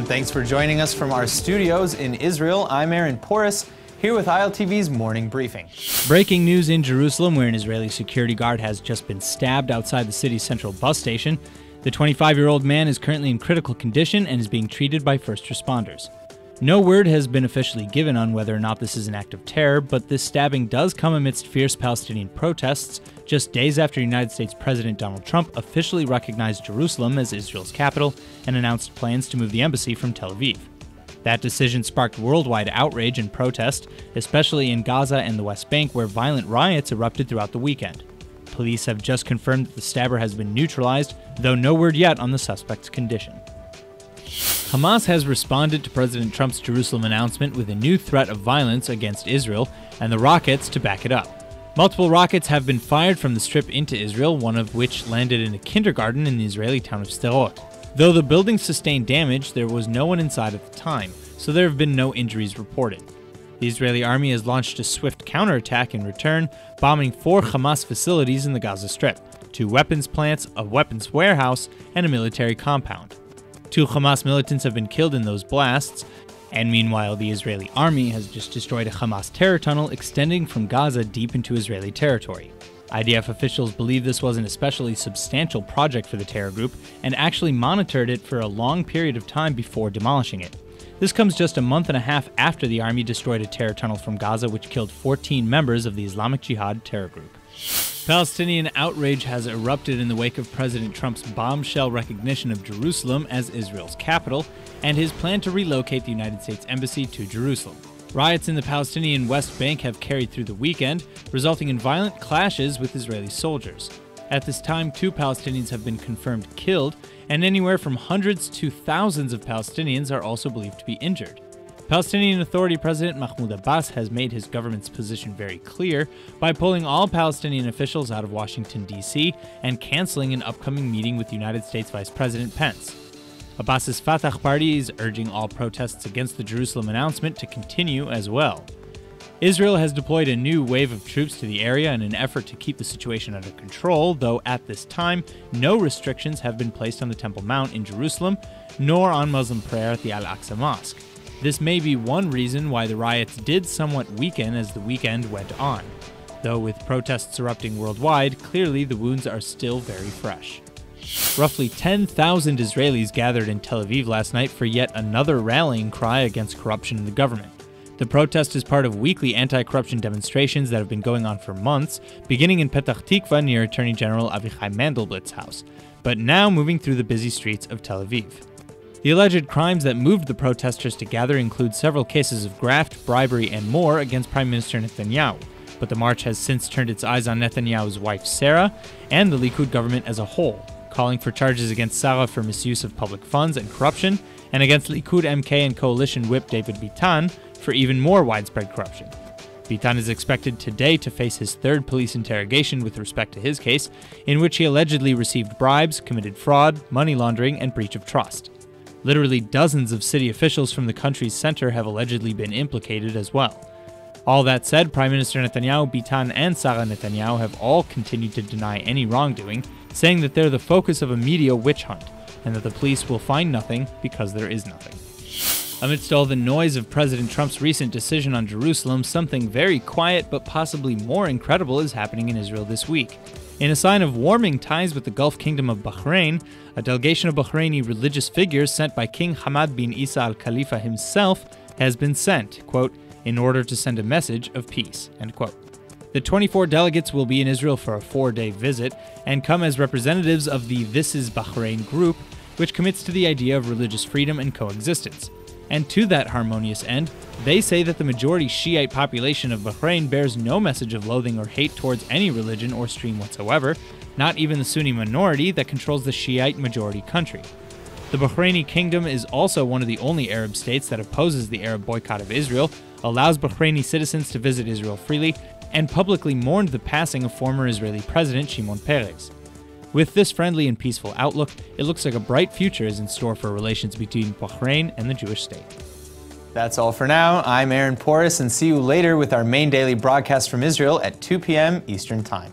everyone. Thanks for joining us from our studios in Israel. I'm Aaron Porras, here with ILTV's morning briefing. Breaking news in Jerusalem, where an Israeli security guard has just been stabbed outside the city's central bus station. The 25-year-old man is currently in critical condition and is being treated by first responders. No word has been officially given on whether or not this is an act of terror, but this stabbing does come amidst fierce Palestinian protests, just days after United States President Donald Trump officially recognized Jerusalem as Israel's capital and announced plans to move the embassy from Tel Aviv. That decision sparked worldwide outrage and protest, especially in Gaza and the West Bank, where violent riots erupted throughout the weekend. Police have just confirmed that the stabber has been neutralized, though no word yet on the suspect's condition. Hamas has responded to President Trump's Jerusalem announcement with a new threat of violence against Israel and the rockets to back it up. Multiple rockets have been fired from the Strip into Israel, one of which landed in a kindergarten in the Israeli town of Sderot. Though the building sustained damage, there was no one inside at the time, so there have been no injuries reported. The Israeli army has launched a swift counterattack in return, bombing 4 Hamas facilities in the Gaza Strip, 2 weapons plants, a weapons warehouse, and a military compound. 2 Hamas militants have been killed in those blasts, and meanwhile the Israeli army has just destroyed a Hamas terror tunnel extending from Gaza deep into Israeli territory. IDF officials believe this was an especially substantial project for the terror group and actually monitored it for a long period of time before demolishing it. This comes just a month and a half after the army destroyed a terror tunnel from Gaza which killed 14 members of the Islamic Jihad terror group. Palestinian outrage has erupted in the wake of President Trump's bombshell recognition of Jerusalem as Israel's capital and his plan to relocate the United States Embassy to Jerusalem. Riots in the Palestinian West Bank have carried through the weekend, resulting in violent clashes with Israeli soldiers. At this time, 2 Palestinians have been confirmed killed, and anywhere from hundreds to thousands of Palestinians are also believed to be injured. Palestinian Authority President Mahmoud Abbas has made his government's position very clear by pulling all Palestinian officials out of Washington, D.C. and canceling an upcoming meeting with United States Vice President Pence. Abbas's Fatah party is urging all protests against the Jerusalem announcement to continue as well. Israel has deployed a new wave of troops to the area in an effort to keep the situation under control, though at this time, no restrictions have been placed on the Temple Mount in Jerusalem, nor on Muslim prayer at the Al-Aqsa Mosque. This may be one reason why the riots did somewhat weaken as the weekend went on. Though with protests erupting worldwide, clearly the wounds are still very fresh. Roughly 10,000 Israelis gathered in Tel Aviv last night for yet another rallying cry against corruption in the government. The protest is part of weekly anti-corruption demonstrations that have been going on for months, beginning in Petah Tikva near Attorney General Avichai Mandelblitz's house, but now moving through the busy streets of Tel Aviv. The alleged crimes that moved the protesters to gather include several cases of graft, bribery, and more against Prime Minister Netanyahu, but the march has since turned its eyes on Netanyahu's wife Sarah and the Likud government as a whole, calling for charges against Sarah for misuse of public funds and corruption, and against Likud MK and coalition whip David Bitan for even more widespread corruption. Bitan is expected today to face his 3rd police interrogation with respect to his case, in which he allegedly received bribes, committed fraud, money laundering, and breach of trust. Literally dozens of city officials from the country's center have allegedly been implicated as well. All that said, Prime Minister Netanyahu, Bitan, and Sarah Netanyahu have all continued to deny any wrongdoing, saying that they're the focus of a media witch hunt, and that the police will find nothing because there is nothing. Amidst all the noise of President Trump's recent decision on Jerusalem, something very quiet but possibly more incredible is happening in Israel this week. In a sign of warming ties with the Gulf Kingdom of Bahrain, a delegation of Bahraini religious figures sent by King Hamad bin Isa al Khalifa himself has been sent, quote, in order to send a message of peace, end quote. The 24 delegates will be in Israel for a 4-day visit and come as representatives of the This is Bahrain group, which commits to the idea of religious freedom and coexistence. And to that harmonious end, they say that the majority Shiite population of Bahrain bears no message of loathing or hate towards any religion or stream whatsoever, not even the Sunni minority that controls the Shiite majority country. The Bahraini kingdom is also one of the only Arab states that opposes the Arab boycott of Israel, allows Bahraini citizens to visit Israel freely, and publicly mourned the passing of former Israeli President Shimon Peres. With this friendly and peaceful outlook, it looks like a bright future is in store for relations between Bahrain and the Jewish state. That's all for now. I'm Aaron Porras, and see you later with our main daily broadcast from Israel at 2 p.m. Eastern Time.